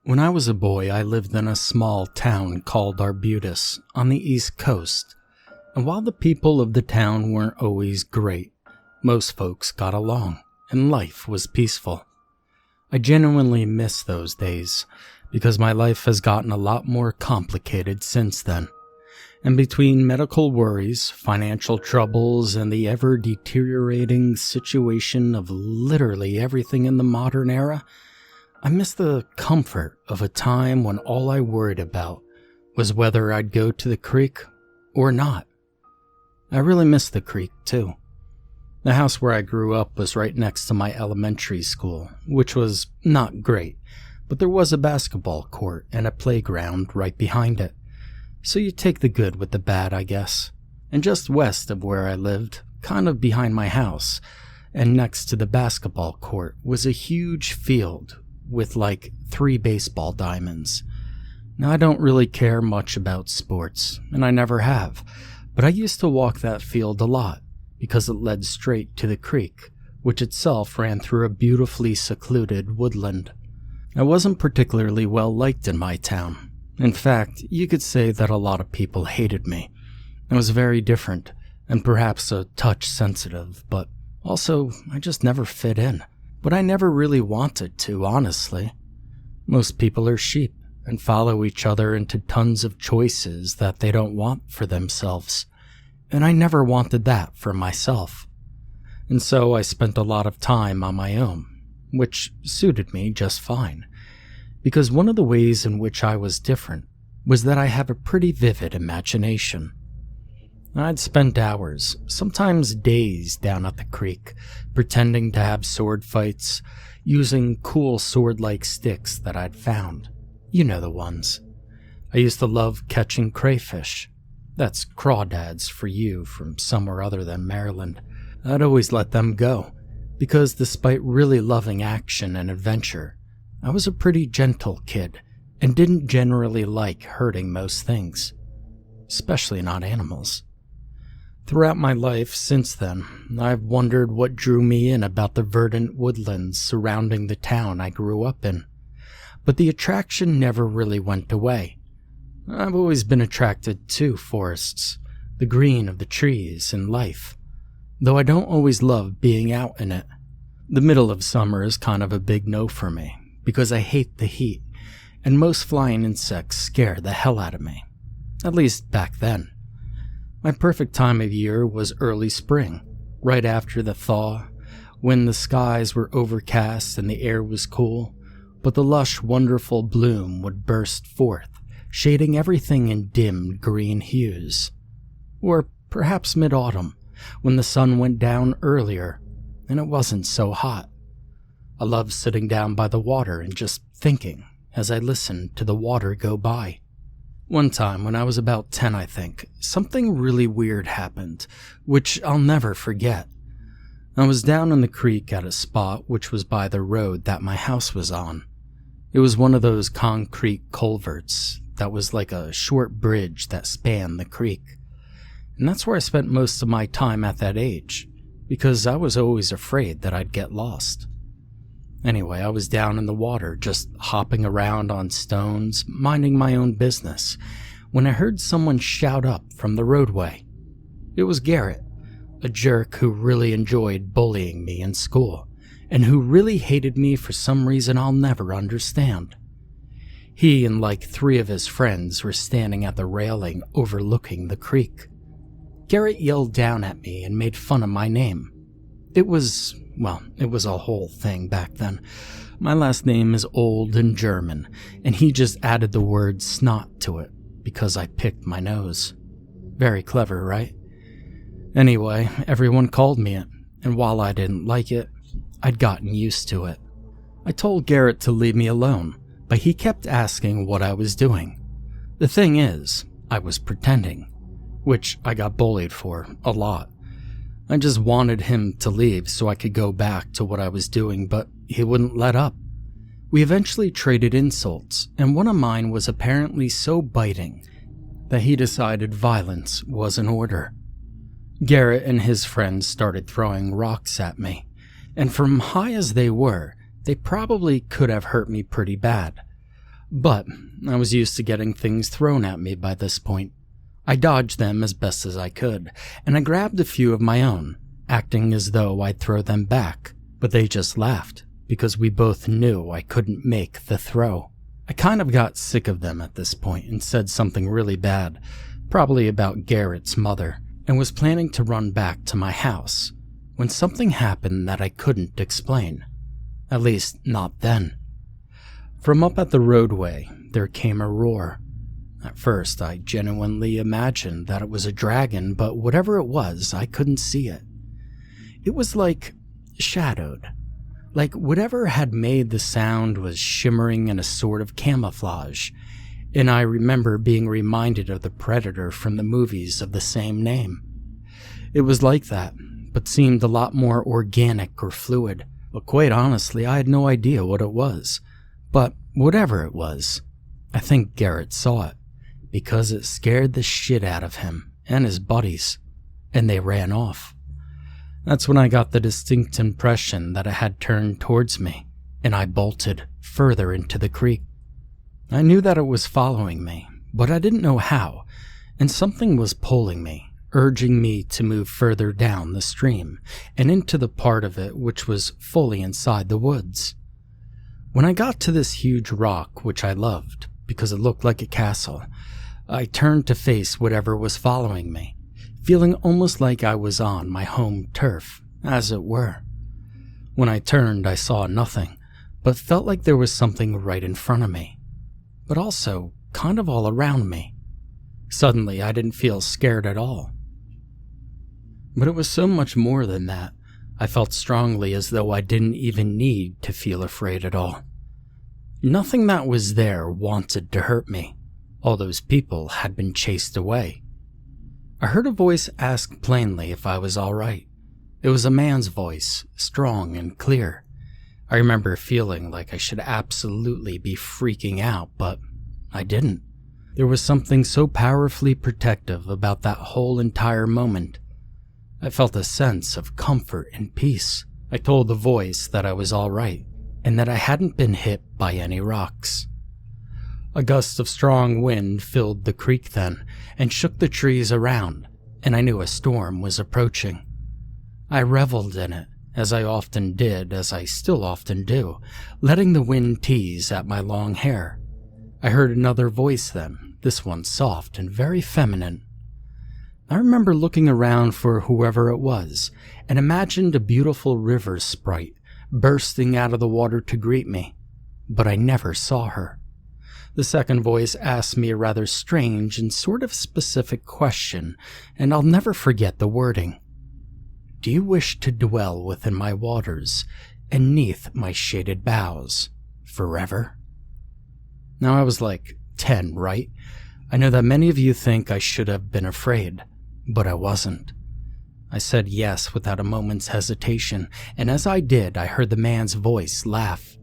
When I was a boy, I lived in a small town called Arbutus on the East Coast, and while the people of the town weren't always great, most folks got along, and life was peaceful. I genuinely miss those days, because my life has gotten a lot more complicated since then, and between medical worries, financial troubles, and the ever-deteriorating situation of literally everything in the modern era, I miss the comfort of a time when all I worried about was whether I'd go to the creek or not. I really miss the creek, too. The house where I grew up was right next to my elementary school, which was not great, but there was a basketball court and a playground right behind it. So you take the good with the bad, I guess. And just west of where I lived, kind of behind my house, and next to the basketball court, was a huge field with like 3 baseball diamonds. Now, I don't really care much about sports, and I never have, but I used to walk that field a lot because it led straight to the creek, which itself ran through a beautifully secluded woodland. I wasn't particularly well liked in my town. In fact, you could say that a lot of people hated me. I was very different, and perhaps a touch sensitive, but also I just never fit in. But I never really wanted to, honestly. Most people are sheep and follow each other into tons of choices that they don't want for themselves, and I never wanted that for myself. And so I spent a lot of time on my own, which suited me just fine, because one of the ways in which I was different was that I have a pretty vivid imagination. I'd spent hours, sometimes days, down at the creek, pretending to have sword fights, using cool sword-like sticks that I'd found. You know the ones. I used to love catching crayfish. That's crawdads for you from somewhere other than Maryland. I'd always let them go, because despite really loving action and adventure, I was a pretty gentle kid and didn't generally like hurting most things, especially not animals. Throughout my life since then, I've wondered what drew me in about the verdant woodlands surrounding the town I grew up in. But the attraction never really went away. I've always been attracted to forests, the green of the trees, and life, though I don't always love being out in it. The middle of summer is kind of a big no for me, because I hate the heat, and most flying insects scare the hell out of me. At least back then. My perfect time of year was early spring, right after the thaw, when the skies were overcast and the air was cool, but the lush, wonderful bloom would burst forth, shading everything in dim green hues. Or perhaps mid-autumn, when the sun went down earlier and it wasn't so hot. I loved sitting down by the water and just thinking as I listened to the water go by. One time, when I was about 10, I think, something really weird happened, which I'll never forget. I was down in the creek at a spot which was by the road that my house was on. It was one of those concrete culverts that was like a short bridge that spanned the creek. And that's where I spent most of my time at that age, because I was always afraid that I'd get lost. Anyway, I was down in the water, just hopping around on stones, minding my own business, when I heard someone shout up from the roadway. It was Garrett, a jerk who really enjoyed bullying me in school, and who really hated me for some reason I'll never understand. He and like 3 of his friends were standing at the railing overlooking the creek. Garrett yelled down at me and made fun of my name. It was a whole thing back then. My last name is old and German, and he just added the word snot to it because I picked my nose. Very clever, right? Anyway, everyone called me it, and while I didn't like it, I'd gotten used to it. I told Garrett to leave me alone, but he kept asking what I was doing. The thing is, I was pretending, which I got bullied for a lot. I just wanted him to leave so I could go back to what I was doing, but he wouldn't let up. We eventually traded insults, and one of mine was apparently so biting that he decided violence was in order. Garrett and his friends started throwing rocks at me, and from high as they were, they probably could have hurt me pretty bad. But I was used to getting things thrown at me by this point. I dodged them as best as I could, and I grabbed a few of my own, acting as though I'd throw them back, but they just laughed, because we both knew I couldn't make the throw. I kind of got sick of them at this point and said something really bad, probably about Garrett's mother, and was planning to run back to my house, when something happened that I couldn't explain. At least, not then. From up at the roadway, there came a roar. At first, I genuinely imagined that it was a dragon, but whatever it was, I couldn't see it. It was like shadowed. Like whatever had made the sound was shimmering in a sort of camouflage, and I remember being reminded of the Predator from the movies of the same name. It was like that, but seemed a lot more organic or fluid, but quite honestly, I had no idea what it was. But whatever it was, I think Garrett saw it, because it scared the shit out of him and his buddies, and they ran off. That's when I got the distinct impression that it had turned towards me, and I bolted further into the creek. I knew that it was following me, but I didn't know how, and something was pulling me, urging me to move further down the stream and into the part of it which was fully inside the woods. When I got to this huge rock, which I loved because it looked like a castle, I turned to face whatever was following me, feeling almost like I was on my home turf, as it were. When I turned, I saw nothing, but felt like there was something right in front of me, but also kind of all around me. Suddenly, I didn't feel scared at all. But it was so much more than that. I felt strongly as though I didn't even need to feel afraid at all. Nothing that was there wanted to hurt me. All those people had been chased away. I heard a voice ask plainly if I was all right. It was a man's voice, strong and clear. I remember feeling like I should absolutely be freaking out, but I didn't. There was something so powerfully protective about that whole entire moment. I felt a sense of comfort and peace. I told the voice that I was all right, and that I hadn't been hit by any rocks. A gust of strong wind filled the creek then, and shook the trees around, and I knew a storm was approaching. I reveled in it, as I often did, as I still often do, letting the wind tease at my long hair. I heard another voice then, this one soft and very feminine. I remember looking around for whoever it was, and imagined a beautiful river sprite bursting out of the water to greet me, but I never saw her. The second voice asked me a rather strange and sort of specific question, and I'll never forget the wording. "Do you wish to dwell within my waters, and 'neath my shaded boughs, forever?" Now I was like 10, right? I know that many of you think I should have been afraid, but I wasn't. I said yes without a moment's hesitation, and as I did, I heard the man's voice laugh.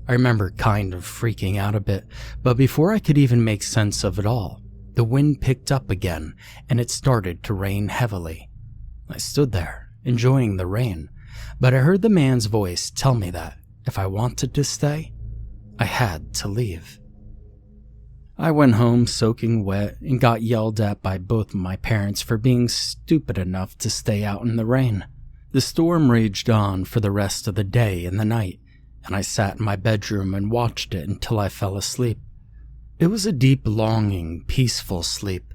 I remember kind of freaking out a bit, but before I could even make sense of it all, the wind picked up again, and it started to rain heavily. I stood there, enjoying the rain, but I heard the man's voice tell me that, if I wanted to stay, I had to leave. I went home soaking wet and got yelled at by both of my parents for being stupid enough to stay out in the rain. The storm raged on for the rest of the day and the night, and I sat in my bedroom and watched it until I fell asleep. It was a deep, longing, peaceful sleep,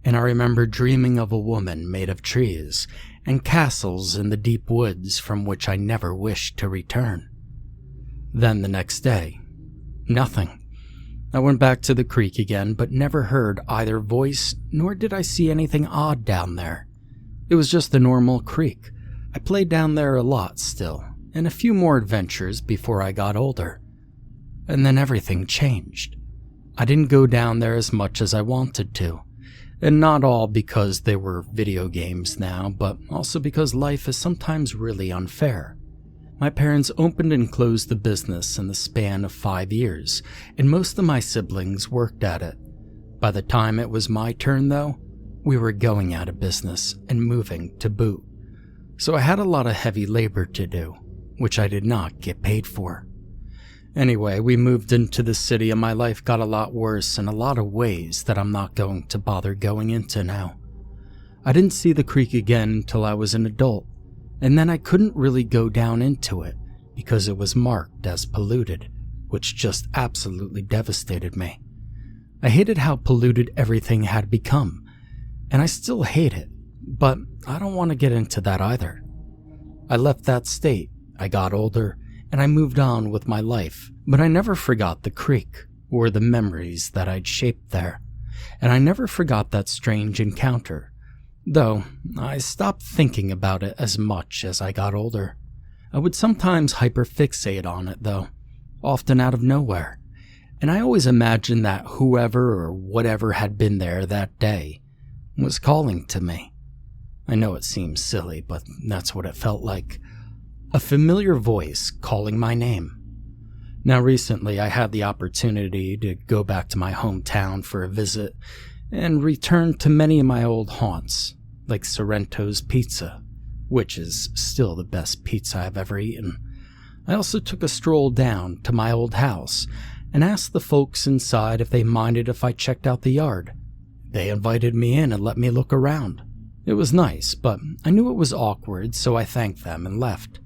and I remember dreaming of a woman made of trees and castles in the deep woods from which I never wished to return. Then the next day, nothing. I went back to the creek again, but never heard either voice, nor did I see anything odd down there. It was just the normal creek. I played down there a lot still, and a few more adventures before I got older. And then everything changed. I didn't go down there as much as I wanted to, and not all because they were video games now, but also because life is sometimes really unfair. My parents opened and closed the business in the span of 5 years, and most of my siblings worked at it. By the time it was my turn, though, we were going out of business and moving to boot. So I had a lot of heavy labor to do, which I did not get paid for. Anyway, we moved into the city and my life got a lot worse in a lot of ways that I'm not going to bother going into now. I didn't see the creek again until I was an adult, and then I couldn't really go down into it because it was marked as polluted, which just absolutely devastated me. I hated how polluted everything had become, and I still hate it, but I don't want to get into that either. I left that state, I got older, and I moved on with my life, but I never forgot the creek or the memories that I'd shaped there, and I never forgot that strange encounter, though I stopped thinking about it as much as I got older. I would sometimes hyperfixate on it though, often out of nowhere, and I always imagined that whoever or whatever had been there that day was calling to me. I know it seems silly, but that's what it felt like. A familiar voice calling my name. Now recently I had the opportunity to go back to my hometown for a visit and return to many of my old haunts, like Sorrento's Pizza, which is still the best pizza I've ever eaten. I also took a stroll down to my old house and asked the folks inside if they minded if I checked out the yard. They invited me in and let me look around. It was nice, but I knew it was awkward, so I thanked them and left.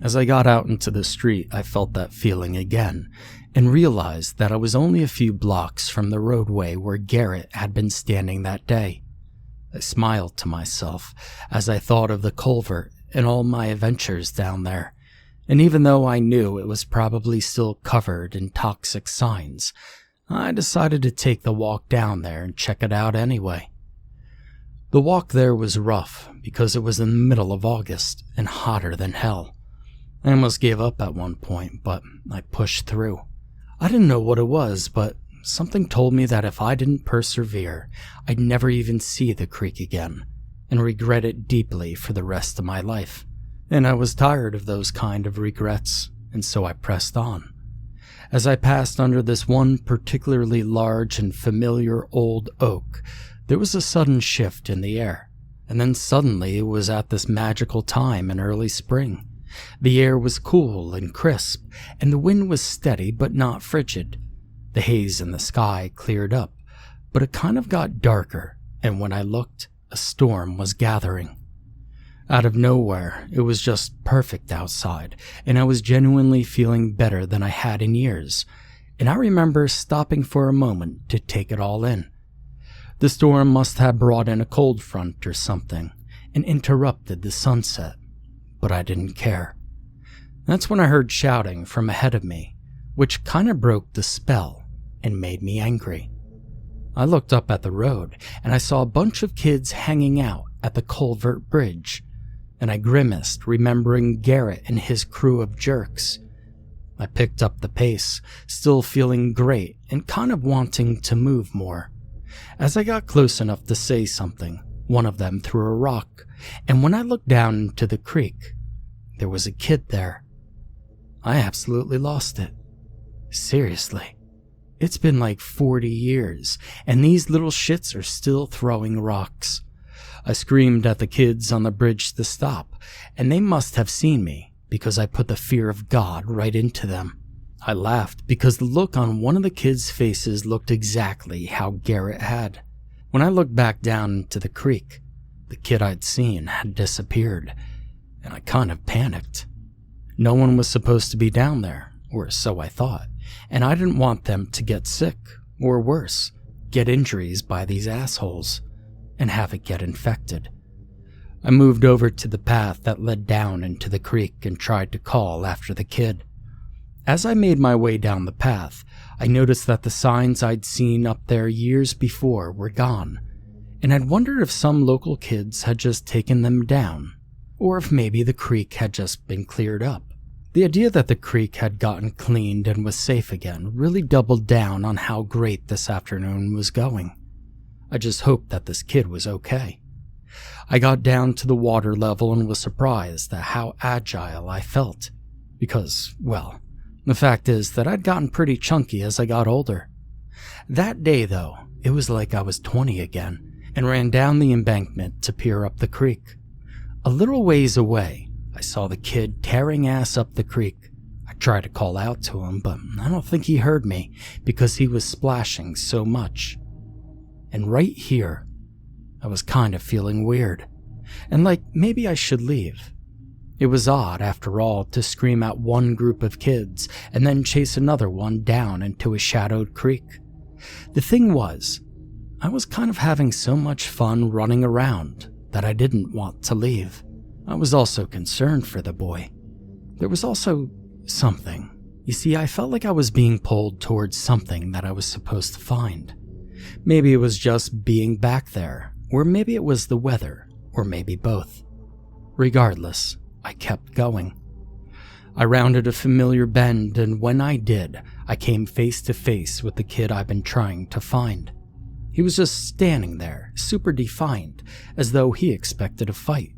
As I got out into the street, I felt that feeling again and realized that I was only a few blocks from the roadway where Garrett had been standing that day. I smiled to myself as I thought of the culvert and all my adventures down there, and even though I knew it was probably still covered in toxic signs, I decided to take the walk down there and check it out anyway. The walk there was rough because it was in the middle of August and hotter than hell. I almost gave up at one point, but I pushed through. I didn't know what it was, but something told me that if I didn't persevere, I'd never even see the creek again, and regret it deeply for the rest of my life. And I was tired of those kind of regrets, and so I pressed on. As I passed under this one particularly large and familiar old oak, there was a sudden shift in the air, and then suddenly it was at this magical time in early spring. The air was cool and crisp, and the wind was steady but not frigid. The haze in the sky cleared up, but it kind of got darker, and when I looked, a storm was gathering. Out of nowhere, it was just perfect outside, and I was genuinely feeling better than I had in years, and I remember stopping for a moment to take it all in. The storm must have brought in a cold front or something, and interrupted the sunset. But I didn't care. That's when I heard shouting from ahead of me, which kind of broke the spell and made me angry. I looked up at the road and I saw a bunch of kids hanging out at the culvert bridge, and I grimaced, remembering Garrett and his crew of jerks. I picked up the pace, still feeling great and kind of wanting to move more. As I got close enough to say something, one of them threw a rock, and when I looked down into the creek, there was a kid there. I absolutely lost it. Seriously. It's been like 40 years, and these little shits are still throwing rocks. I screamed at the kids on the bridge to stop, and they must have seen me, because I put the fear of God right into them. I laughed because the look on one of the kids' faces looked exactly how Garrett had. When I looked back down into the creek, the kid I'd seen had disappeared, and I kind of panicked. No one was supposed to be down there, or so I thought, and I didn't want them to get sick, or worse, get injuries by these assholes, and have it get infected. I moved over to the path that led down into the creek and tried to call after the kid. As I made my way down the path, I noticed that the signs I'd seen up there years before were gone, and I'd wondered if some local kids had just taken them down, or if maybe the creek had just been cleared up. The idea that the creek had gotten cleaned and was safe again really doubled down on how great this afternoon was going. I just hoped that this kid was okay. I got down to the water level and was surprised at how agile I felt, because, well, the fact is that I'd gotten pretty chunky as I got older. That day, though, it was like I was 20 again, and ran down the embankment to peer up the creek. A little ways away, I saw the kid tearing ass up the creek. I tried to call out to him, but I don't think he heard me because he was splashing so much. And right here, I was kind of feeling weird, and like maybe I should leave. It was odd, after all, to scream at one group of kids and then chase another one down into a shadowed creek. The thing was, I was kind of having so much fun running around that I didn't want to leave. I was also concerned for the boy. There was also something. You see, I felt like I was being pulled towards something that I was supposed to find. Maybe it was just being back there, or maybe it was the weather, or maybe both. Regardless, I kept going. I rounded a familiar bend, and when I did, I came face to face with the kid I've been trying to find. He was just standing there, super defiant, as though he expected a fight.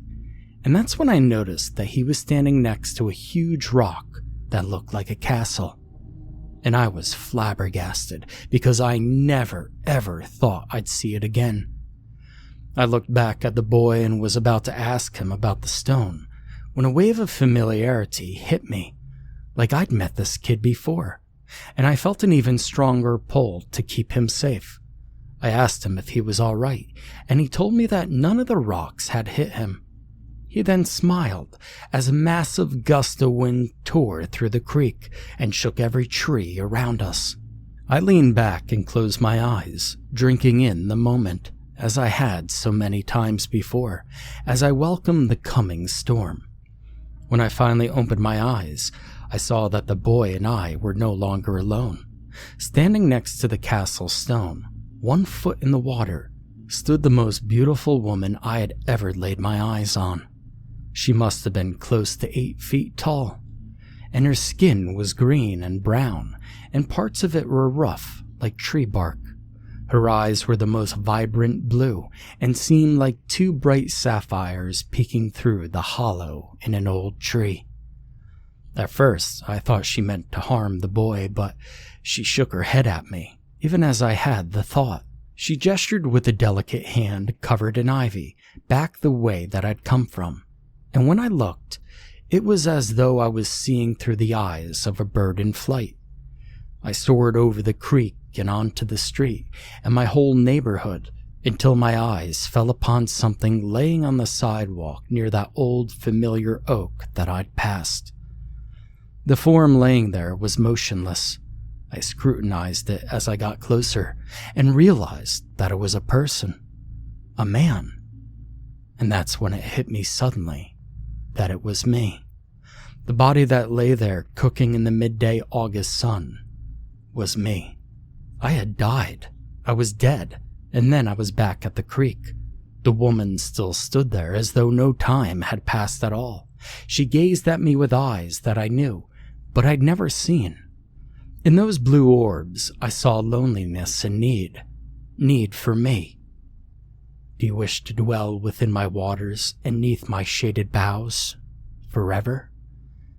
And that's when I noticed that he was standing next to a huge rock that looked like a castle. And I was flabbergasted because I never, ever thought I'd see it again. I looked back at the boy and was about to ask him about the stone when a wave of familiarity hit me, like I'd met this kid before, and I felt an even stronger pull to keep him safe. I asked him if he was all right, and he told me that none of the rocks had hit him. He then smiled as a massive gust of wind tore through the creek and shook every tree around us. I leaned back and closed my eyes, drinking in the moment, as I had so many times before, as I welcomed the coming storm. When I finally opened my eyes, I saw that the boy and I were no longer alone. Standing next to the castle stone, 1 foot in the water, stood the most beautiful woman I had ever laid my eyes on. She must have been close to 8 feet tall, and her skin was green and brown, and parts of it were rough, like tree bark. Her eyes were the most vibrant blue, and seemed like 2 bright sapphires peeking through the hollow in an old tree. At first, I thought she meant to harm the boy, but she shook her head at me, even as I had the thought. She gestured with a delicate hand covered in ivy, back the way that I'd come from. And when I looked, it was as though I was seeing through the eyes of a bird in flight. I soared over the creek and onto the street and my whole neighborhood until my eyes fell upon something laying on the sidewalk near that old familiar oak that I'd passed. The form laying there was motionless. I scrutinized it as I got closer and realized that it was a person, a man. And that's when it hit me suddenly that it was me. The body that lay there cooking in the midday August sun was me. I had died. I was dead, and then I was back at the creek. The woman still stood there as though no time had passed at all. She gazed at me with eyes that I knew, but I'd never seen. In those blue orbs, I saw loneliness and need. Need for me. Do you wish to dwell within my waters and neath my shaded boughs forever?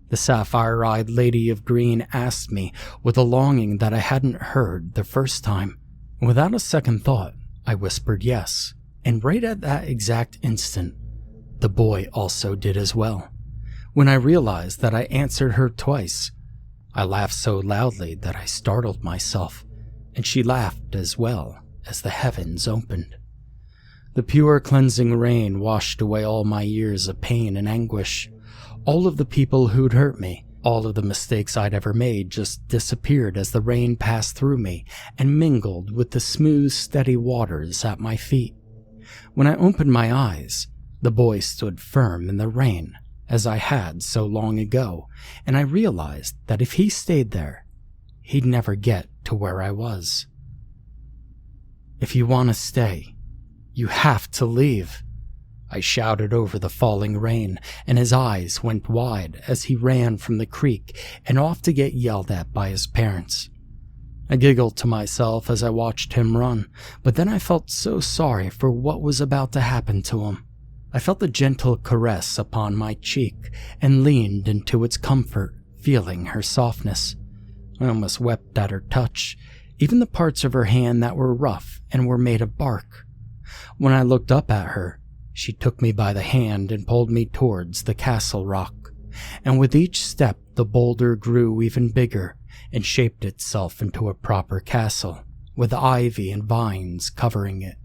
The sapphire-eyed lady of green asked me with a longing that I hadn't heard the first time. Without a second thought, I whispered yes, and right at that exact instant, the boy also did as well. When I realized that I answered her twice, I laughed so loudly that I startled myself, and she laughed as well as the heavens opened. The pure cleansing rain washed away all my years of pain and anguish. All of the people who'd hurt me, all of the mistakes I'd ever made just disappeared as the rain passed through me and mingled with the smooth, steady waters at my feet. When I opened my eyes, the boy stood firm in the rain, as I had so long ago, and I realized that if he stayed there, he'd never get to where I was. If you want to stay, you have to leave, I shouted over the falling rain, and his eyes went wide as he ran from the creek and off to get yelled at by his parents. I giggled to myself as I watched him run, but then I felt so sorry for what was about to happen to him. I felt a gentle caress upon my cheek and leaned into its comfort, feeling her softness. I almost wept at her touch, even the parts of her hand that were rough and were made of bark. When I looked up at her, she took me by the hand and pulled me towards the castle rock. and with each step the boulder grew even bigger and shaped itself into a proper castle, with ivy and vines covering it.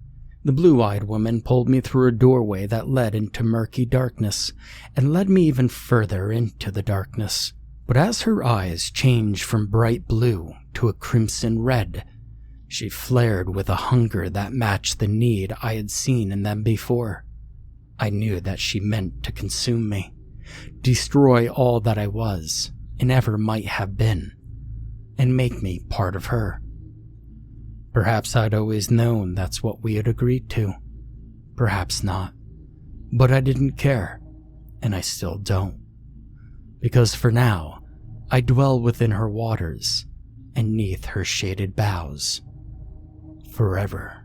The blue-eyed woman pulled me through a doorway that led into murky darkness, and led me even further into the darkness. But as her eyes changed from bright blue to a crimson red, she flared with a hunger that matched the need I had seen in them before. I knew that she meant to consume me, destroy all that I was and ever might have been, and make me part of her. Perhaps I'd always known that's what we had agreed to. Perhaps not. But I didn't care, and I still don't. Because for now, I dwell within her waters and 'neath her shaded boughs. Forever.